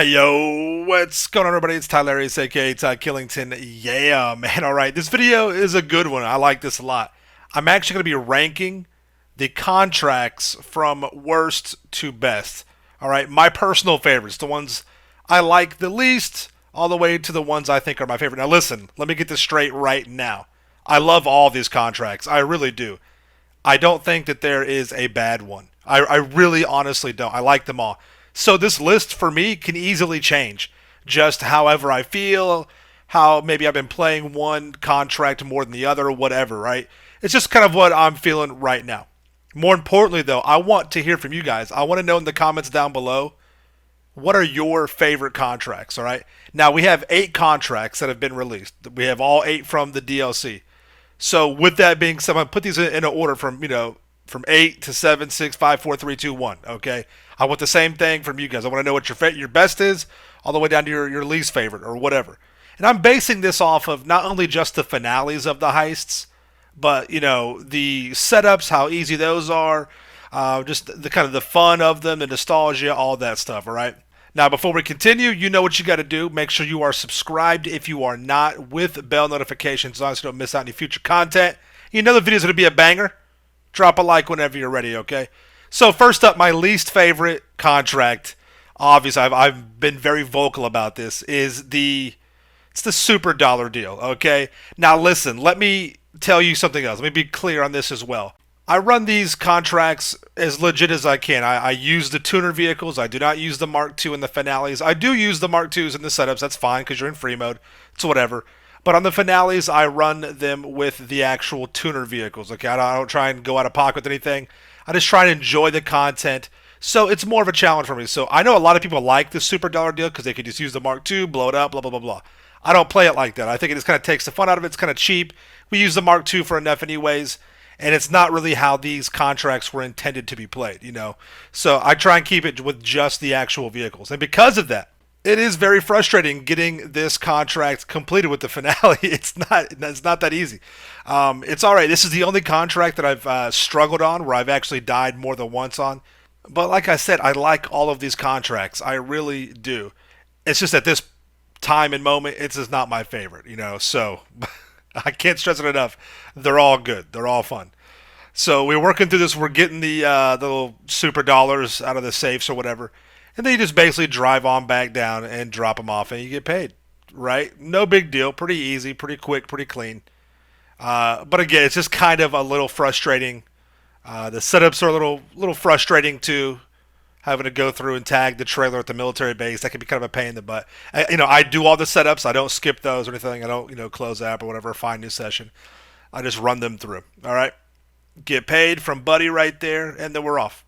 Hey yo, what's going on everybody? It's Tylarious, aka Ty Killington. Yeah, man, alright. This video is a good one. I like this a lot. I'm actually going to be ranking the contracts from worst to best. Alright, my personal favorites, the ones I like the least, all the way to the ones I think are my favorite. Now listen, let me get this straight right now. I love all these contracts. I really do. I don't think that there is a bad one. I really honestly don't. I like them all. So this list for me can easily change just however I feel, how maybe I've been playing one contract more than the other, whatever, right? It's just kind of what I'm feeling right now. More importantly, though, I want to hear from you guys. I want to know in the comments down below what are your favorite contracts, all right? Now, we have 8 contracts that have been released. We have all 8 from the DLC. So with that being said, I'm gonna put these in an order from from 8 to 7, 6, 5, 4, 3, 2, 1. Okay. I want the same thing from you guys. I want to know what your best is, all the way down to your least favorite or whatever. And I'm basing this off of not only just the finales of the heists, but the setups, how easy those are, just the kind of the fun of them, the nostalgia, all that stuff. All right. Now, before we continue, you know what you got to do. Make sure you are subscribed if you are not, with bell notifications so you don't miss out on any future content. You know the video's going to be a banger. Drop a like whenever you're ready, okay? So first up, my least favorite contract, obviously I've been very vocal about this, is it's the super dollar deal, okay? Now listen, let me tell you something else. Let me be clear on this as well. I run these contracts as legit as I can. I use the tuner vehicles. I do not use the Mark II in the finales. I do use the Mark IIs in the setups. That's fine because you're in free mode. It's whatever. But on the finales, I run them with the actual tuner vehicles. Okay, I don't try and go out of pocket with anything. I just try and enjoy the content. So it's more of a challenge for me. So I know a lot of people like the super dollar deal because they could just use the Mark II, blow it up, blah, blah, blah, blah. I don't play it like that. I think it just kind of takes the fun out of it. It's kind of cheap. We use the Mark II for enough anyways. And it's not really how these contracts were intended to be played. So I try and keep it with just the actual vehicles. And because of that, it is very frustrating getting this contract completed with the finale. It's not that easy. It's all right. This is the only contract that I've struggled on where I've actually died more than once on. But like I said, I like all of these contracts. I really do. It's just at this time and moment, it's just not my favorite. So I can't stress it enough. They're all good. They're all fun. So we're working through this. We're getting the little super dollars out of the safes or whatever. And then you just basically drive on back down and drop them off and you get paid. Right? No big deal. Pretty easy, pretty quick, pretty clean. But again, it's just kind of a little frustrating. The setups are a little frustrating too. Having to go through and tag the trailer at the military base, that can be kind of a pain in the butt. I do all the setups. I don't skip those or anything. I don't close the app or whatever, find new session. I just run them through. All right, get paid from Buddy right there, and then we're off.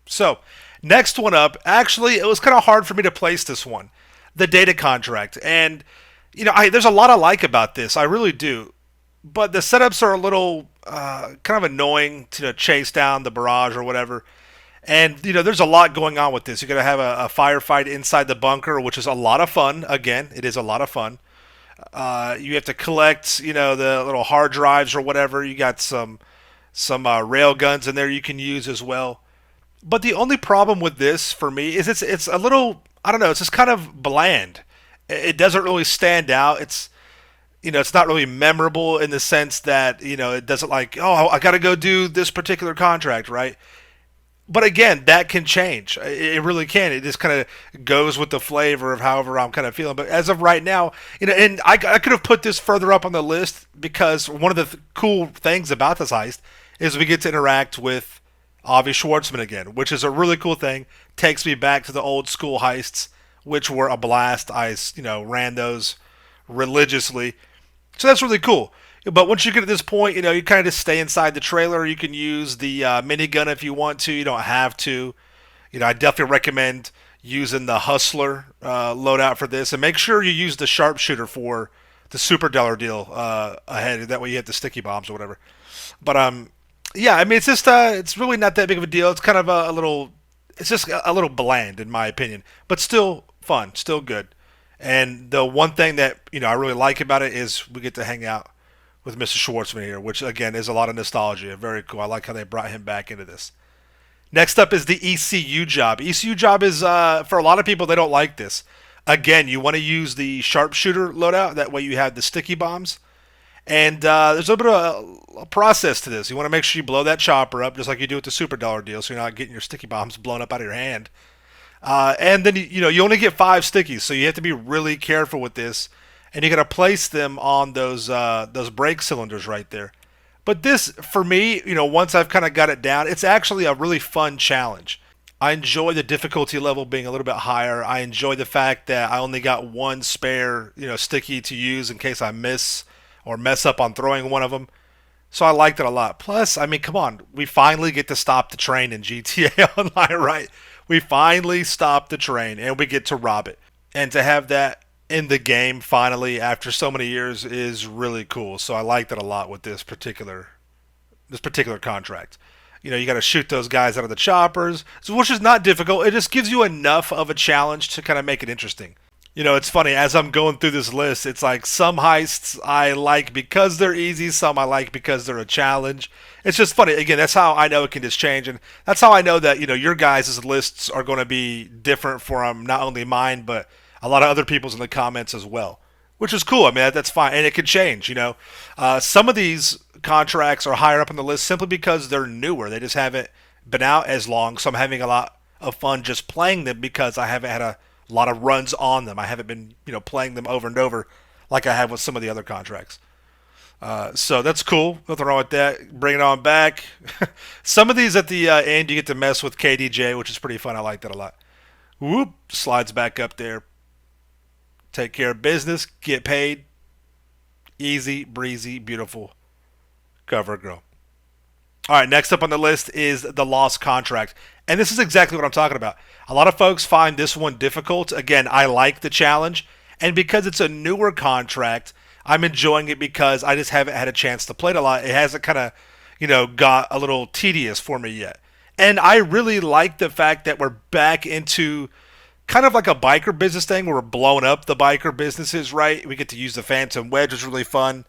So, next one up. Actually, it was kind of hard for me to place this one, the data contract, and there's a lot I like about this. I really do, but the setups are a little kind of annoying to chase down the barrage or whatever. And there's a lot going on with this. You're gonna have a firefight inside the bunker, which is a lot of fun. Again, it is a lot of fun. You have to collect, the little hard drives or whatever. You got some rail guns in there you can use as well. But the only problem with this for me is it's a little, I don't know, it's just kind of bland. It doesn't really stand out. It's not really memorable in the sense that it doesn't like, oh, I got to go do this particular contract, right? But again, that can change. It really can. It just kind of goes with the flavor of however I'm kind of feeling. But as of right now, and I could have put this further up on the list because one of the cool things about this heist is we get to interact with Avi Schwartzman again, which is a really cool thing. Takes me back to the old school heists, which were a blast. I ran those religiously, so that's really cool. But once you get to this point, you kind of just stay inside the trailer. You can use the minigun if you want to. You don't have to. I definitely recommend using the Hustler loadout for this. And make sure you use the Sharpshooter for the Super Dollar deal ahead. That way you have the sticky bombs or whatever. But yeah, I mean, it's just it's really not that big of a deal. It's kind of a little, it's just a little bland in my opinion. But still fun, still good. And the one thing that I really like about it is we get to hang out with Mr. Schwartzman here, which again is a lot of nostalgia. Very cool. I like how they brought him back into this. Next up is the ECU job. ECU job is, for a lot of people, they don't like this. Again, you want to use the sharpshooter loadout. That way you have the sticky bombs. And there's a little bit of a process to this. You want to make sure you blow that chopper up just like you do with the super dollar deal, so you're not getting your sticky bombs blown up out of your hand. And then you only get 5 stickies, so you have to be really careful with this, and you got to place them on those brake cylinders right there. But this, for me, once I've kind of got it down, it's actually a really fun challenge. I enjoy the difficulty level being a little bit higher. I enjoy the fact that I only got one spare, sticky to use in case I miss or mess up on throwing one of them. So I liked it a lot. Plus, I mean, come on, we finally get to stop the train in GTA Online, right? We finally stop the train and we get to rob it. And to have that in the game finally after so many years is really cool. So I liked it a lot with this particular contract. You got to shoot those guys out of the choppers, which is not difficult. It just gives you enough of a challenge to kind of make it interesting. It's funny, as I'm going through this list, it's like some heists I like because they're easy, some I like because they're a challenge. It's just funny. Again, that's how I know it can just change, and that's how I know that, your guys' lists are going to be different from not only mine, but a lot of other people's in the comments as well, which is cool. I mean, that's fine, and it can change. Some of these contracts are higher up on the list simply because they're newer. They just haven't been out as long, so I'm having a lot of fun just playing them because I haven't had a lot of runs on them. I haven't been, playing them over and over like I have with some of the other contracts. So that's cool. Nothing wrong with that. Bring it on back. Some of these at the end, you get to mess with KDJ, which is pretty fun. I like that a lot. Whoop, slides back up there. Take care of business. Get paid. Easy, breezy, beautiful. Cover girl. All right, next up on the list is the Lost Contract. And this is exactly what I'm talking about. A lot of folks find this one difficult. Again, I like the challenge. And because it's a newer contract, I'm enjoying it because I just haven't had a chance to play it a lot. It hasn't kind of, got a little tedious for me yet. And I really like the fact that we're back into kind of like a biker business thing where we're blowing up the biker businesses, right? We get to use the Phantom Wedge, which is really fun.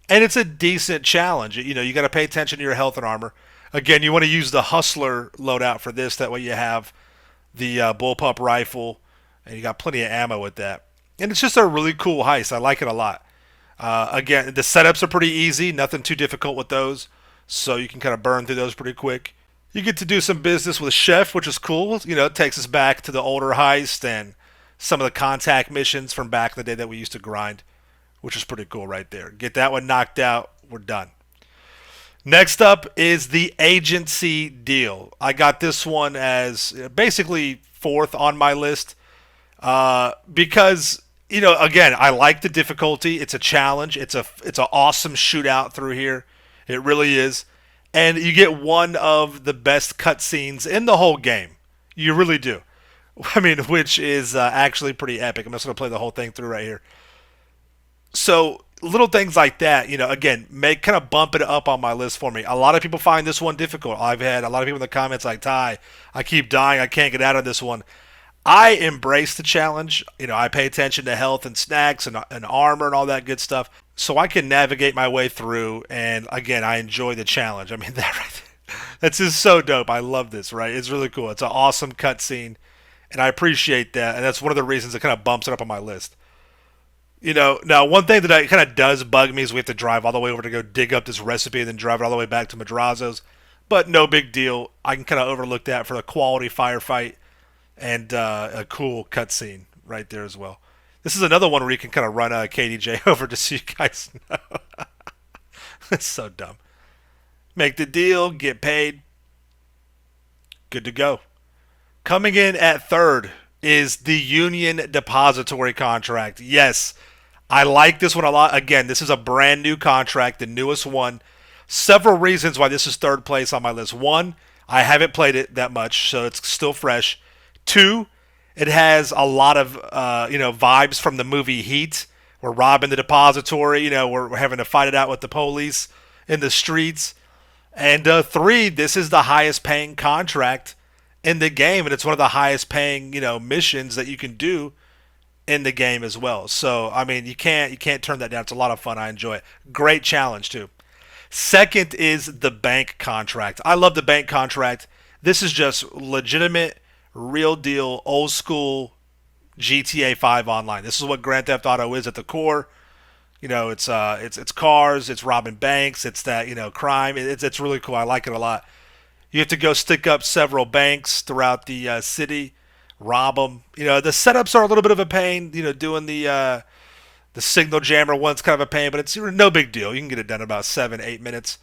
And it's a decent challenge. You got to pay attention to your health and armor. Again, you want to use the Hustler loadout for this. That way you have the bullpup rifle, and you got plenty of ammo with that. And it's just a really cool heist. I like it a lot. Again, the setups are pretty easy. Nothing too difficult with those. So you can kind of burn through those pretty quick. You get to do some business with Chef, which is cool. It takes us back to the older heist and some of the contact missions from back in the day that we used to grind, which is pretty cool right there. Get that one knocked out. We're done. Next up is the agency deal. I got this one as basically 4th on my list because, again, I like the difficulty. It's a challenge. It's an awesome shootout through here. It really is. And you get one of the best cutscenes in the whole game. You really do. I mean, which is actually pretty epic. I'm just going to play the whole thing through right here. So little things like that, again, kind of bump it up on my list for me. A lot of people find this one difficult. I've had a lot of people in the comments like, Ty, I keep dying. I can't get out of this one. I embrace the challenge. I pay attention to health and snacks and armor and all that good stuff, so I can navigate my way through. And again, I enjoy the challenge. I mean, that's just so dope. I love this, right? It's really cool. It's an awesome cutscene, and I appreciate that. And that's one of the reasons it kind of bumps it up on my list. Now one thing that kind of does bug me is we have to drive all the way over to go dig up this recipe and then drive it all the way back to Madrazo's. But no big deal. I can kind of overlook that for a quality firefight and a cool cutscene right there as well. This is another one where you can kind of run KDJ over just so you guys know. It's so dumb. Make the deal, get paid. Good to go. Coming in at 3rd is the Union Depository Contract. Yes, I like this one a lot. Again, this is a brand new contract, the newest one. Several reasons why this is 3rd place on my list. 1, I haven't played it that much, so it's still fresh. 2, it has a lot of vibes from the movie Heat. We're robbing the depository. We're having to fight it out with the police in the streets. And 3, this is the highest paying contract in the game, and it's one of the highest paying missions that you can do in the game as well. So I mean, you can't turn that down. It's a lot of fun. I enjoy it. Great challenge too. 2nd is the bank contract. I love the bank contract This is just legitimate, real deal, old school GTA 5 online. This is what Grand Theft Auto is at the core. You know, it's cars, it's robbing banks, it's that crime. It's really cool. I like it a lot. You have to go stick up several banks throughout the city, rob them. You know, the setups are a little bit of a pain. You know, doing the signal jammer one's kind of a pain, but it's no big deal. You can get it done in about 7, 8 minutes.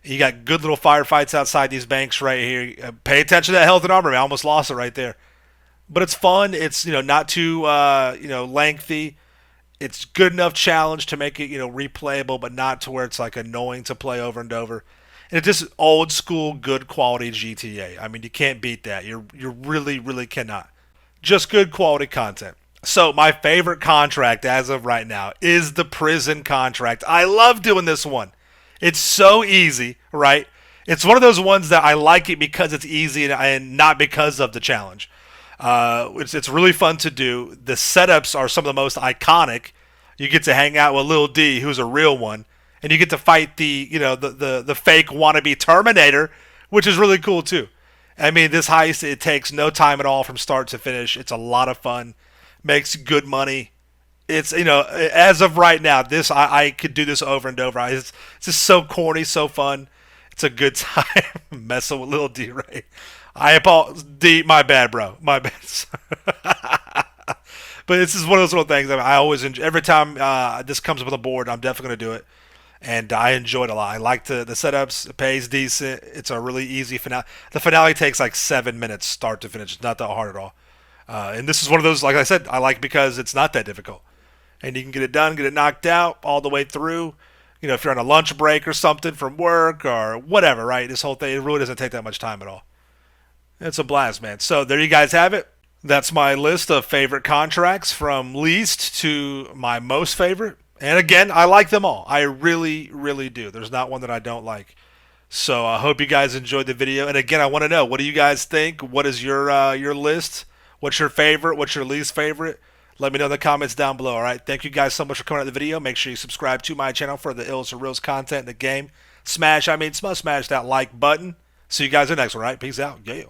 You got good little firefights outside these banks right here. Pay attention to that health and armor. Man. I almost lost it right there. But it's fun. It's not too lengthy. It's good enough challenge to make it replayable, but not to where it's like annoying to play over and over. And it's just old school, good quality GTA. I mean, you can't beat that. You really cannot. Just good quality content. So my favorite contract as of right now is the prison contract. I love doing this one. It's so easy, right? It's one of those ones that I like it because it's easy and not because of the challenge. It's really fun to do. The setups are some of the most iconic. You get to hang out with Lil D, who's a real one, and you get to fight the fake wannabe Terminator, which is really cool too. I mean, this heist, it takes no time at all from start to finish. It's a lot of fun, makes good money. It's as of right now, this I could do this over and over. It's just so corny, so fun. It's a good time messing with Lil D Ray. I apologize, D. My bad, bro. My bad. But this is one of those little things. I always enjoy. Every time this comes up on the board, I'm definitely going to do it, and I enjoy it a lot. I like the setups. It pays decent. It's a really easy finale. The finale takes like 7 minutes, start to finish. It's not that hard at all. And this is one of those, like I said, I like because it's not that difficult, and you can get it done, get it knocked out all the way through. You know, if you're on a lunch break or something from work or whatever, right? This whole thing, it really doesn't take that much time at all. It's a blast, man. So there you guys have it. That's my list of favorite contracts from least to my most favorite. And again, I like them all. I really do. There's not one that I don't like. So I hope you guys enjoyed the video. And again, I want to know, what do you guys think? What is your list? What's your favorite? What's your least favorite? Let me know in the comments down below. All right. Thank you guys so much for coming out the video. Make sure you subscribe to my channel for the ills or reals content in the game. Smash that like button. See you guys in the next one. All right. Peace out. Yeah.